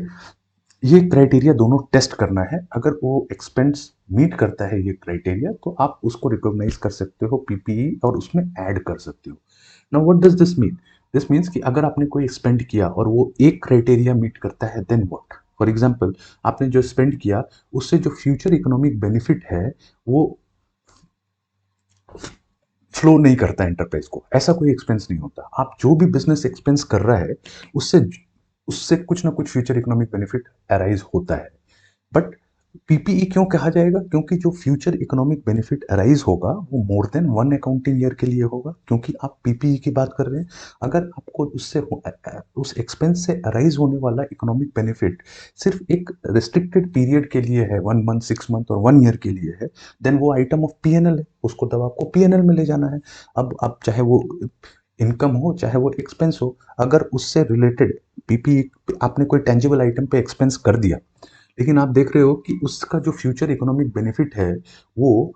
ये क्राइटेरिया दोनों टेस्ट करना है। अगर वो एक्सपेंस मीट करता है ये क्राइटेरिया तो आप उसको रिकॉग्नाइज कर सकते हो पीपीई और उसमें ऐड कर सकते हो। Now what does this mean? This means कि अगर आपने कोई स्पेंड किया और वो एक क्राइटेरिया मीट करता है, देन व्हाट? फॉर एग्जांपल, आपने जो स्पेंड किया उससे जो फ्यूचर इकोनॉमिक बेनिफिट है वो फ्लो नहीं करता एंटरप्राइज को, ऐसा कोई एक्सपेंस नहीं होता। आप जो भी बिजनेस एक्सपेंस कर रहा है उससे उससे कुछ ना कुछ फ्यूचर इकोनॉमिक बेनिफिट अराइज होता है। बट पीपीई क्यों कहा जाएगा? क्योंकि जो फ्यूचर इकोनॉमिक बेनिफिट अराइज होगा वो more than one accounting year के लिए होगा, क्योंकि आप पीपीई की बात कर रहे हैं। अगर आपको उस एक्सपेंस से अराइज होने वाला इकोनॉमिक बेनिफिट सिर्फ एक रिस्ट्रिक्टेड पीरियड के लिए है, 1 मंथ, 6 मंथ और 1 ईयर के लिए है, देन वो आइटम ऑफ पीएनएल है, उसको तब आपको पीएनएल में ले जाना है। अब आप चाहे वो इनकम हो चाहे वो एक्सपेंस हो, अगर उससे रिलेटेड पीपीई आपने कोई टेंजिबल आइटम पे एक्सपेंस कर दिया, लेकिन आप देख रहे हो कि उसका जो फ्यूचर इकोनॉमिक बेनिफिट है वो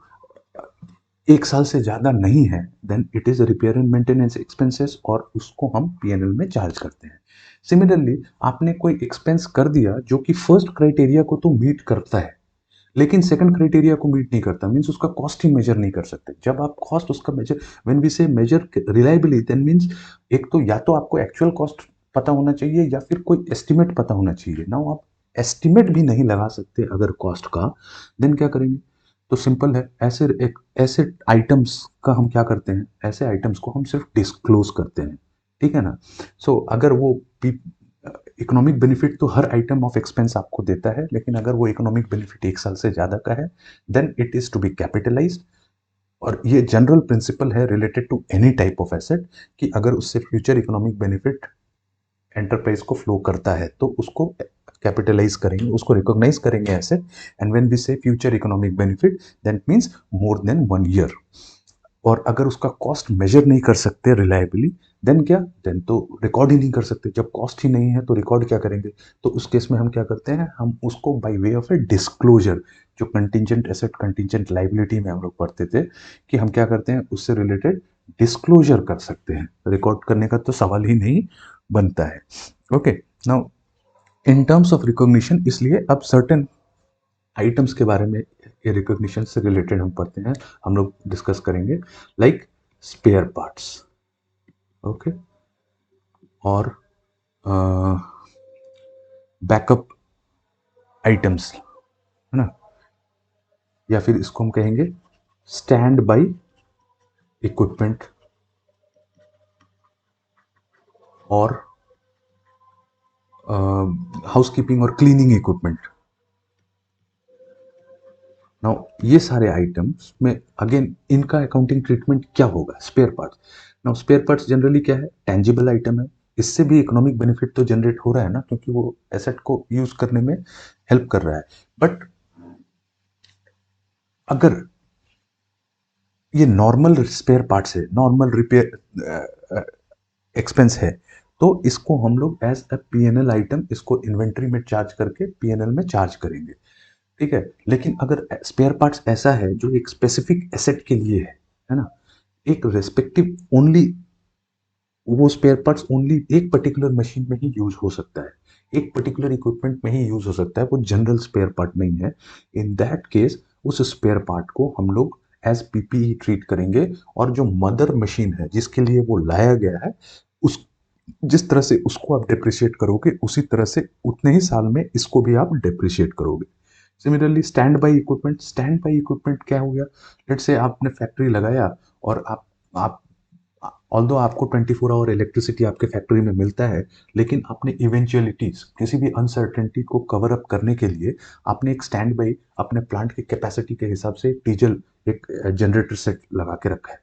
1 साल से ज़्यादा नहीं है, then it is repair and maintenance expenses और उसको हम पीएनएल में चार्ज करते हैं। सिमिलरली, आपने कोई एक्सपेंस कर दिया जो कि फर्स्ट क्राइटेरिया को तो मीट करता है लेकिन सेकंड क्राइटेरिया को मीट नहीं करता, मींस उसका कॉस्ट ही मेजर नहीं कर सकते। जब आप कॉस्ट उसका मेजर, व्हेन वी से मेजर रिलायबली, देन मींस एक तो या तो आपको एक्चुअल कॉस्ट पता होना चाहिए या फिर कोई एस्टिमेट पता होना चाहिए। नाउ आप एस्टिमेट भी नहीं लगा सकते अगर कॉस्ट का, देन क्या करेंगे? तो सिंपल है, ऐसे आइटम्स का हम क्या करते हैं, ऐसे आइटम्स को हम सिर्फ डिस्क्लोज करते हैं। ठीक है ना? सो अगर वो इकोनॉमिक बेनिफिट तो हर आइटम ऑफ एक्सपेंस आपको देता है, लेकिन अगर वो इकोनॉमिक बेनिफिट 1 साल से ज़्यादा का है, then it is to be capitalised. और ये जनरल प्रिंसिपल है related to any type of asset कि अगर उससे फ्यूचर इकोनॉमिक बेनिफिट एंटरप्राइज को फ्लो करता है तो उसको कैपिटलाइज करेंगे, उसको रिकॉग्नाइज करेंगे asset, and when we say future economic benefit that means more than 1 year. और अगर उसका कॉस्ट मेजर नहीं कर सकते रिलायबली, देन क्या, देन तो रिकॉर्ड ही नहीं कर सकते। जब कॉस्ट ही नहीं है तो रिकॉर्ड क्या करेंगे? तो उस केस में हम क्या करते हैं, हम उसको by way of A disclosure, जो कंटिजेंट एसेट कंटिजेंट लाइबिलिटी में हम लोग पढ़ते थे, कि हम क्या करते हैं, उससे रिलेटेड डिस्क्लोजर कर सकते हैं। रिकॉर्ड करने का तो सवाल ही नहीं बनता है। Okay, now in terms of recognition, इसलिए अब सर्टेन आइटम्स के बारे में ये रिकॉग्निशन से रिलेटेड हम पढ़ते हैं, हम लोग डिस्कस करेंगे, लाइक स्पेयर पार्ट्स, ओके, और बैकअप आइटम्स, है ना, या फिर इसको हम कहेंगे स्टैंड बाई इक्विपमेंट और हाउसकीपिंग और क्लीनिंग इक्विपमेंट। नाउ ये सारे आइटम्स में अगेन इनका अकाउंटिंग ट्रीटमेंट क्या होगा? Spare parts. Now spare parts generally क्या है, टेंजिबल आइटम है, इससे भी इकोनॉमिक बेनिफिट तो जनरेट हो रहा है ना, क्योंकि वो एसेट को यूज करने में हेल्प कर रहा है। बट अगर ये नॉर्मल स्पेयर पार्ट्स है, नॉर्मल रिपेयर एक्सपेंस है, तो इसको हम लोग एज अ पीएनएल आइटम इसको इन्वेंट्री में चार्ज करके पीएनएल में चार्ज करेंगे, ठीक है। लेकिन अगर स्पेयर पार्ट्स ऐसा है जो एक स्पेसिफिक एसेट के लिए है ना, एक रेस्पेक्टिव ओनली, वो स्पेयर पार्ट्स ओनली एक पर्टिकुलर मशीन में ही यूज हो सकता है, एक पर्टिकुलर इक्विपमेंट में ही यूज हो सकता है, वो जनरल स्पेयर पार्ट नहीं है। इन दैट केस उस स्पेयर पार्ट को हम लोग एज पीपीई ट्रीट करेंगे, और जो मदर मशीन है जिसके लिए वो लाया गया है, उस जिस तरह से उसको आप डिप्रिशिएट करोगे, उसी तरह से उतने ही साल में इसको भी आप डिप्रिशिएट करोगे। सिमिलरली स्टैंड बाई इक्विपमेंट क्या हो गया? लेट्स से आपने फैक्ट्री लगाया, और आप ऑल्दो आपको 24 आवर इलेक्ट्रिसिटी आपके फैक्ट्री में मिलता है, लेकिन आपने इवेंचुअलिटीज, किसी भी अनसर्टेनिटी को कवर अप करने के लिए आपने एक स्टैंड बाई अपने प्लांट की कैपेसिटी के हिसाब से डीजल एक जनरेटर सेट लगा के रखा है,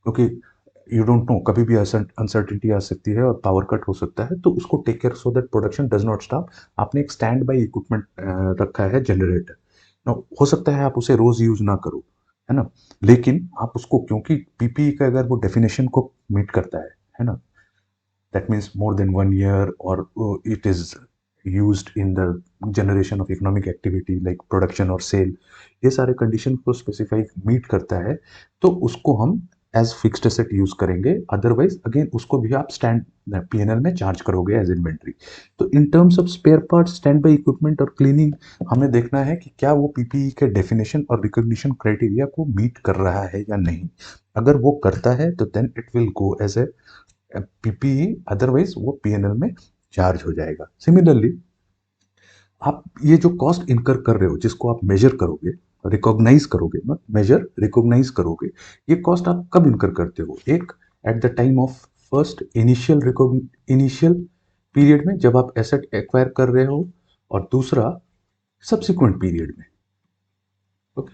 क्योंकि यू डोंट नो, कभी भी अनसर्टेनिटी आ सकती है और पावर कट हो सकता है, तो उसको take care so that production does not stop. आपने एक स्टैंड बाई इक्विपमेंट रखा है, जनरेटर। हो सकता है आप उसे रोज यूज ना करो, है ना, लेकिन आप उसको, क्योंकि पीपीई का अगर वो डेफिनेशन को मीट करता है ना, that means more than 1 year, और it is used in the generation of economic activity like production और सेल, ये सारे कंडीशन को स्पेसिफाई मीट करता है, तो उसको हम एज फिक्स्ड एसेट यूज करेंगे। अदरवाइज अगेन उसको भी आप स्टैंड पीएनएल में चार्ज करोगे एज इन्वेंट्री। तो in terms of spare parts, stand by equipment और क्लीनिंग, हमें देखना है कि क्या वो पीपीई के डेफिनेशन और रिकॉग्निशन क्राइटेरिया को मीट कर रहा है या नहीं। अगर वो करता है तो then it will go as a PPE, otherwise वो पीएनएल में चार्ज हो जाएगा। सिमिलरली आप ये जो कॉस्ट इनकर कर रहे हो, जिसको आप मेजर करोगे, रिकॉग्नाइज करोगे, नॉट मेजर, रिकॉग्नाइज करोगे, ये कॉस्ट आप कब इनकर करते हो? एक, at the time of first initial period में, जब आप एसेट एक्वायर कर रहे हो, और दूसरा सब्सिक्वेंट पीरियड में। Okay,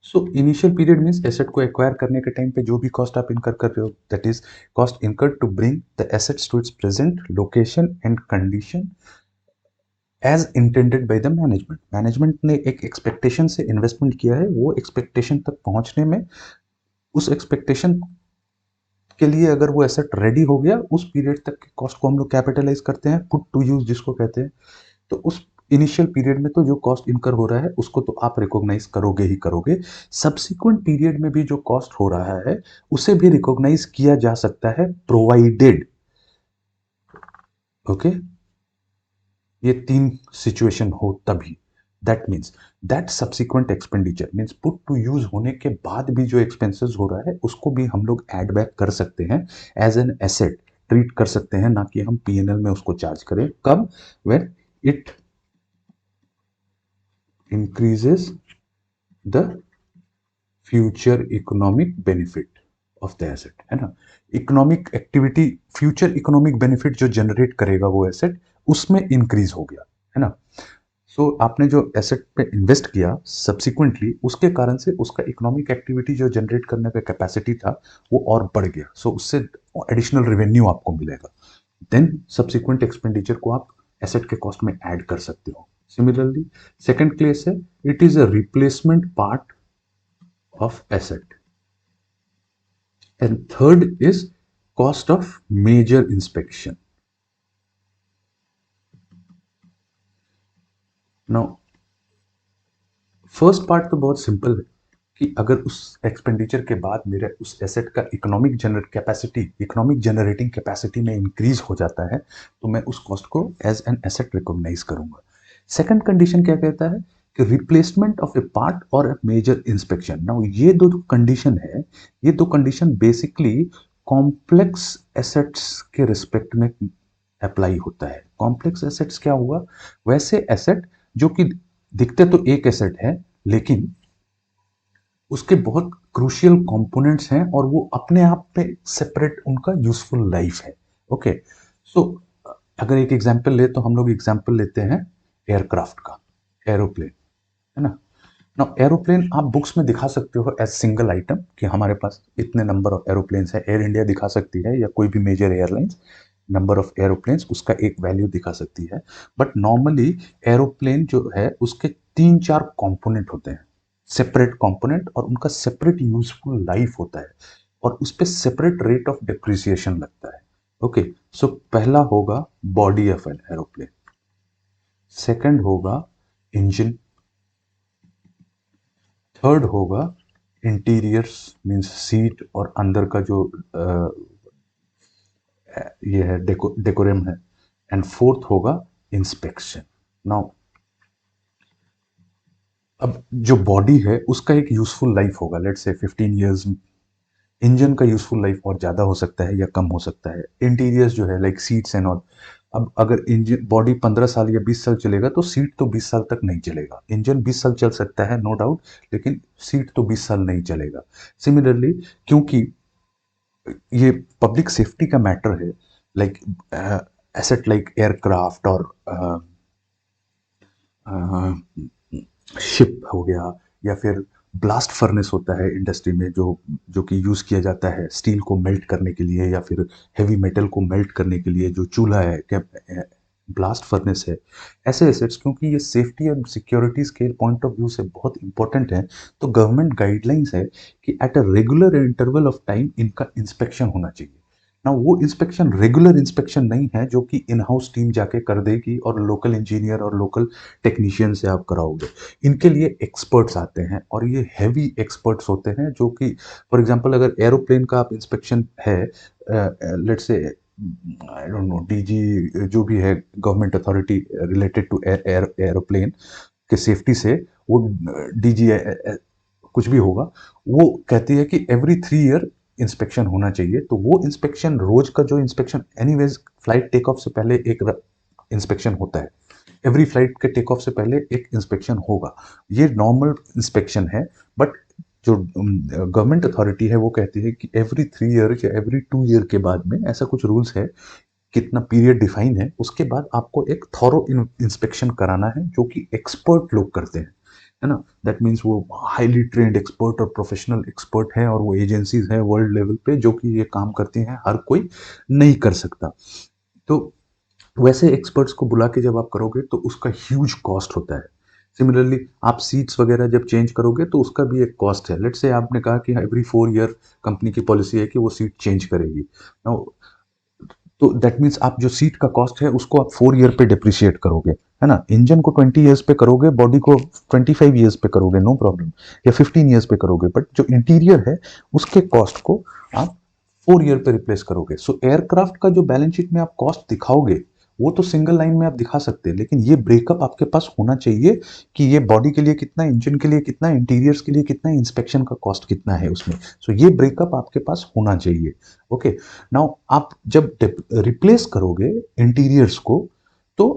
so initial period means asset को एक्वायर करने के टाइम पे जो भी कॉस्ट आप इनकर कर रहे हो, that is cost incur to bring the assets to its present location and condition as intended by the management. Management ने एक एक्सपेक्टेशन से इन्वेस्टमेंट किया है, वो एक्सपेक्टेशन तक पहुंचने में, उस एक्सपेक्टेशन के लिए अगर वो एसेट रेडी हो गया, उस पीरियड तक के कॉस्ट को हम लोग कैपिटलाइज करते हैं, पुट टू यूज जिसको कहते हैं। तो उस इनिशियल पीरियड में तो जो कॉस्ट इनकर हो रहा है उसको तो आप रिकॉग्नाइज करोगे ही करोगे। सब्सिक्वेंट पीरियड में भी जो कॉस्ट हो रहा है उसे भी रिकॉग्नाइज किया जा सकता है, प्रोवाइडेड, ओके, ये तीन सिचुएशन हो तभी। That means that subsequent expenditure means put to use होने के बाद भी जो एक्सपेंसेस हो रहा है उसको भी हम लोग एड बैक कर सकते हैं, एज एन एसेट ट्रीट कर सकते हैं, ना कि हम पीएनएल में उसको चार्ज करें। कब? When it increases the future economic benefit of the asset, है ना। Economic activity, future economic benefit जो जनरेट करेगा वो एसेट, उसमें इंक्रीज हो गया, है ना। सो आपने जो एसेट पे इन्वेस्ट किया सब्सिक्वेंटली, उसके कारण से उसका इकोनॉमिक एक्टिविटी जो जनरेट करने का कैपेसिटी था वो और बढ़ गया, सो उससे एडिशनल रेवेन्यू आपको मिलेगा। देन सब्सिक्वेंट एक्सपेंडिचर को आप एसेट के कॉस्ट में ऐड कर सकते हो। सिमिलरली सेकंड केस है, it is a replacement part of asset. And third is cost of major inspection. Now first part तो बहुत सिंपल है कि अगर उस एक्सपेंडिचर के बाद मेरे उस एसेट का इकोनॉमिक जनरेटिंग कैपेसिटी में इंक्रीज हो जाता है तो मैं उस कॉस्ट को एज एन एसेट रिकॉग्नाइज करूंगा। सेकंड कंडीशन क्या कहता है कि रिप्लेसमेंट ऑफ ए पार्ट और ए मेजर इंस्पेक्शन। नाउ ये दो कंडीशन है, ये दो कंडीशन बेसिकली कॉम्प्लेक्स एसेट्स के रिस्पेक्ट में अप्लाई होता है। कॉम्प्लेक्स एसेट्स क्या हुआ, वैसे एसेट जो कि दिखते तो एक एसेट है लेकिन उसके बहुत क्रूशियल कंपोनेंट्स हैं और वो अपने आप पे सेपरेट उनका यूजफुल लाइफ है। ओके, सो अगर एक एग्जांपल ले तो हम लोग एग्जांपल लेते हैं एयरक्राफ्ट का, एरोप्लेन, है ना। नाउ एरोप्लेन आप बुक्स में दिखा सकते हो एज सिंगल आइटम कि हमारे पास इतने नंबर ऑफ एरोप्लेन्स है, एयर इंडिया दिखा सकती है या कोई भी major airlines number of aeroplanes उसका एक वैल्यू दिखा सकती है। बट नॉर्मली एरोप्लेन जो है उसके तीन चार कंपोनेंट होते हैं, सेपरेट कंपोनेंट, और उनका सेपरेट यूजफुल लाइफ होता है और उस पर सेपरेट रेट ऑफ डिप्रिसिएशन लगता है। ओके, सो पहला होगा body of an aeroplane, second होगा इंजन, थर्ड होगा इंटीरियर्स मींस सीट और अंदर का जो ये है डेकोरम है, एंड फोर्थ होगा इंस्पेक्शन। नाउ अब जो बॉडी है उसका एक यूजफुल लाइफ होगा, लेट्स से 15 ईयर्स। इंजन का यूजफुल लाइफ और ज़्यादा हो सकता है या कम हो सकता है। इंटीरियर्स जो है लाइक सीट्स एंड ऑल, अब अगर इंजन बॉडी 15 साल या 20 साल चलेगा तो सीट तो 20 साल तक नहीं चलेगा। इंजन 20 साल चल सकता है नो डाउट, लेकिन सीट तो 20 साल नहीं चलेगा। सिमिलरली क्योंकि ये पब्लिक सेफ्टी का मैटर है, लाइक एसेट लाइक एयरक्राफ्ट और शिप हो गया, या फिर ब्लास्ट फर्नेस होता है इंडस्ट्री में जो जो कि यूज़ किया जाता है स्टील को मेल्ट करने के लिए या फिर हेवी मेटल को मेल्ट करने के लिए, जो चूल्हा है क्या ब्लास्ट फर्नेस है। ऐसे एसेट्स क्योंकि ये सेफ्टी और सिक्योरिटी के पॉइंट ऑफ व्यू से बहुत इंपॉर्टेंट है, तो गवर्नमेंट गाइडलाइंस है कि at a regular interval of time इनका इंस्पेक्शन होना चाहिए ना। वो इंस्पेक्शन रेगुलर इंस्पेक्शन नहीं है जो कि इन हाउस टीम जाके कर देगी और लोकल इंजीनियर और लोकल टेक्नीशियन से आप कराओगे। इनके लिए एक्सपर्ट्स आते हैं और ये हैवी एक्सपर्ट्स होते हैं जो कि फॉर एग्जांपल अगर एरोप्लेन का आप इंस्पेक्शन है, let's say I don't know DG जो भी है government authority related to aeroplane के सेफ्टी से, वो डीजी कुछ भी होगा, वो कहती है कि एवरी 3 ईयर इंस्पेक्शन होना चाहिए। तो वो इंस्पेक्शन रोज का जो inspection anyways flight take off से पहले एक इंस्पेक्शन होता है, एवरी फ्लाइट के टेक ऑफ से पहले एक इंस्पेक्शन होगा। ये नॉर्मल इंस्पेक्शन है, बट जो गवर्नमेंट अथॉरिटी है वो कहती है कि एवरी 3 ईयर या एवरी 2 ईयर के बाद में, ऐसा कुछ रूल्स है, कितना पीरियड डिफाइन है, उसके बाद आपको एक थॉरो इंस्पेक्शन कराना है जो कि एक्सपर्ट लोग करते हैं, है ना। दैट मीन्स वो हाईली ट्रेंड एक्सपर्ट और प्रोफेशनल एक्सपर्ट हैं और वो एजेंसीज हैं वर्ल्ड लेवल पे जो कि ये काम करती हैं, हर कोई नहीं कर सकता। तो वैसे एक्सपर्ट्स को बुला के जब आप करोगे तो उसका ह्यूज कॉस्ट होता है। सिमिलरली आप सीट्स वगैरह जब चेंज करोगे तो उसका भी एक कॉस्ट है। लेट्स से आपने कहा कि एवरी 4 ईयर कंपनी की पॉलिसी है कि वो सीट चेंज करेगी। नाउ तो दैट मीन्स आप जो सीट का कॉस्ट है उसको आप 4 ईयर पे डिप्रिशिएट करोगे, है ना। इंजन को 20 ईयर्स पे करोगे, बॉडी को 25 ईयर्स पे करोगे, नो प्रॉब्लम, या 15 ईयर्स पे करोगे, बट जो इंटीरियर है उसके कॉस्ट को आप 4 ईयर पे रिप्लेस करोगे। सो एयरक्राफ्ट का जो बैलेंस शीट में आप कॉस्ट दिखाओगे वो तो सिंगल लाइन में आप दिखा सकते हैं, लेकिन ये ब्रेकअप आपके पास होना चाहिए कि ये बॉडी के लिए कितना, इंजन के लिए कितना, इंटीरियर्स के लिए कितना, इंस्पेक्शन का कॉस्ट कितना है उसमें। सो ये ब्रेकअप आपके पास होना चाहिए। ओके, नाउ आप जब रिप्लेस करोगे इंटीरियर्स को तो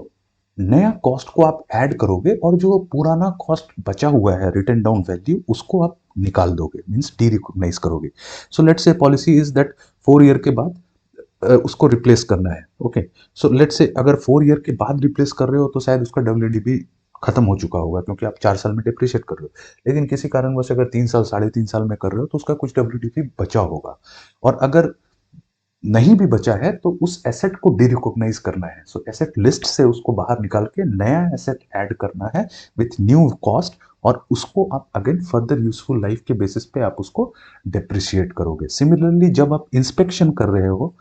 नया कॉस्ट को आप ऐड करोगे और जो पुराना कॉस्ट बचा हुआ है रिटन डाउन वैल्यू उसको आप निकाल दोगे, मीन्स डी रिकॉग्नाइज करोगे। So let's say policy is that 4 year के बाद उसको रिप्लेस करना है। ओके, सो लेट्स से अगर 4 ईयर के बाद रिप्लेस कर रहे हो तो शायद उसका डब्ल्यूडीबी खत्म हो चुका होगा क्योंकि आप 4 साल में डिप्रिशिएट कर रहे हो, लेकिन किसी कारणवश अगर 3 साल 3.5 साल में कर रहे हो तो उसका कुछ डब्ल्यूडीबी बचा होगा। और अगर नहीं भी बचा है तो उस एसेट को डीरिकॉग्नाइज करना है। सो एसेट लिस्ट से उसको बाहर निकाल के नया एसेट ऐड करना है विथ न्यू कॉस्ट, और उसको आप अगेन फर्दर यूजफुल लाइफ के बेसिस पे आप उसको डेप्रिशिएट करोगे। सिमिलरली जब आप इंस्पेक्शन कर रहे हो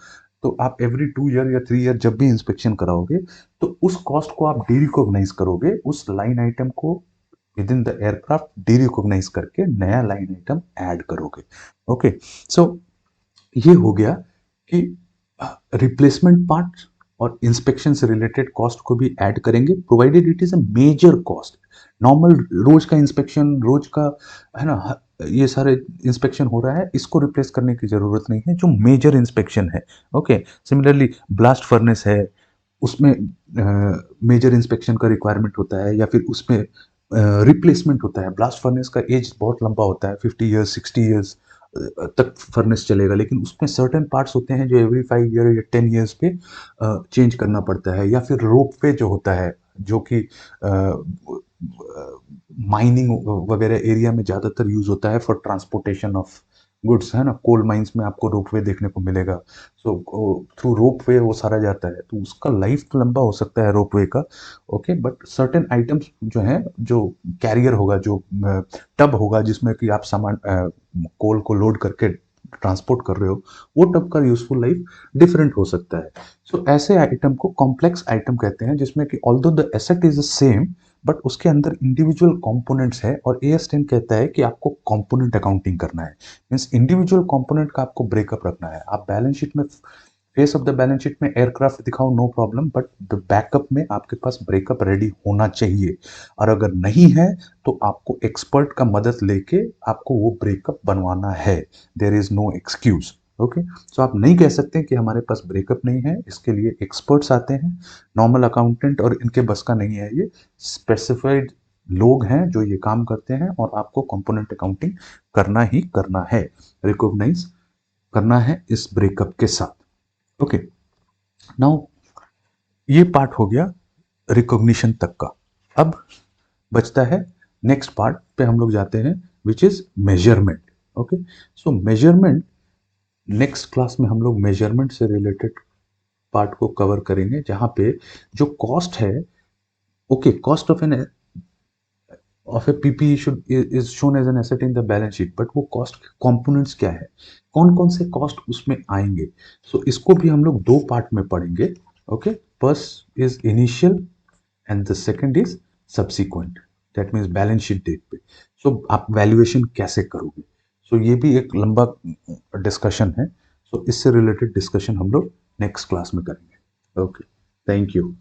तो आप एवरी 2 ईयर या 3 ईयर जब भी इंस्पेक्शन कराओगे तो उस कॉस्ट को आप डीरिकॉग्नाइज करोगे, उस लाइन आइटम को within the aircraft derecognise करके नया लाइन आइटम ऐड करोगे। ओके, सो ये हो गया कि रिप्लेसमेंट पार्ट और इंस्पेक्शन से रिलेटेड कॉस्ट को भी ऐड करेंगे, provided it is a major cost. Normal रोज का इंस्पेक्शन, रोज का है ना, ये सारे इंस्पेक्शन हो रहा है, इसको रिप्लेस करने की जरूरत नहीं है जो मेजर इंस्पेक्शन है। ओके, सिमिलरली ब्लास्ट फर्नेस है, उसमें मेजर इंस्पेक्शन का रिक्वायरमेंट होता है, या फिर उसमें रिप्लेसमेंट होता है। ब्लास्ट फर्नेस का एज बहुत लंबा होता है, 50 ईयर्स 60 ईयर्स तक फर्नेस चलेगा, लेकिन उसमें सर्टेन पार्ट्स होते हैं जो एवरी 5 ईयर या 10 ईयर्स पे चेंज करना पड़ता है। या फिर रोप वे जो होता है, जो कि माइनिंग वगैरह एरिया में ज़्यादातर यूज होता है फॉर ट्रांसपोर्टेशन ऑफ गुड्स, है ना। कोल माइंस में आपको रोपवे देखने को मिलेगा। सो थ्रू रोपवे वो सारा जाता है, तो उसका लाइफ तो लंबा हो सकता है रोपवे का। ओके, बट सर्टेन आइटम्स जो हैं, जो कैरियर होगा, जो टब होगा जिसमें कि आप सामान कोल को लोड करके ट्रांसपोर्ट कर रहे हो, वो टब का यूजफुल लाइफ डिफरेंट हो सकता है। सो ऐसे आइटम को कॉम्प्लेक्स आइटम कहते हैं, जिसमें कि although the asset is same but उसके अंदर इंडिविजुअल कंपोनेंट्स है। और AS10 कहता है कि आपको कंपोनेंट अकाउंटिंग करना है, मीन्स इंडिविजुअल कंपोनेंट का आपको ब्रेकअप रखना है। आप बैलेंस शीट में, face of the balance sheet में एयरक्राफ्ट दिखाओ, no problem, but the backup में आपके पास ब्रेकअप रेडी होना चाहिए। और अगर नहीं है तो आपको एक्सपर्ट का मदद लेके आपको वो ब्रेकअप बनवाना है। There is no excuse. Okay, so आप नहीं कह सकते कि हमारे पास ब्रेकअप नहीं है, इसके लिए एक्सपर्ट्स आते हैं। नॉर्मल अकाउंटेंट और इनके बस का नहीं है, ये स्पेसिफाइड लोग हैं जो ये काम करते हैं, और आपको कंपोनेंट अकाउंटिंग करना ही करना है, रिकॉग्नाइज करना है इस ब्रेकअप के साथ। ओके, नाउ ये पार्ट हो गया रिकॉग्निशन तक का। अब बचता है नेक्स्ट पार्ट पे हम लोग जाते हैं, which is measurement. Okay, so measurement, next class में हम लोग मेजरमेंट से रिलेटेड पार्ट को कवर करेंगे, जहां पे जो कॉस्ट है, okay, cost of a PP should is shown as an asset in the balance sheet, but वो कॉस्ट कंपोनेंट्स क्या है, कौन कौन से कॉस्ट उसमें आएंगे। सो इसको भी हम लोग दो पार्ट में पढ़ेंगे। Okay, first is initial and the second is subsequent, that means balance sheet date पे। सो आप वैल्यूएशन कैसे करोगे, सो ये भी एक लंबा डिस्कशन है। सो इससे रिलेटेड डिस्कशन हम लोग नेक्स्ट क्लास में करेंगे। Okay, thank you.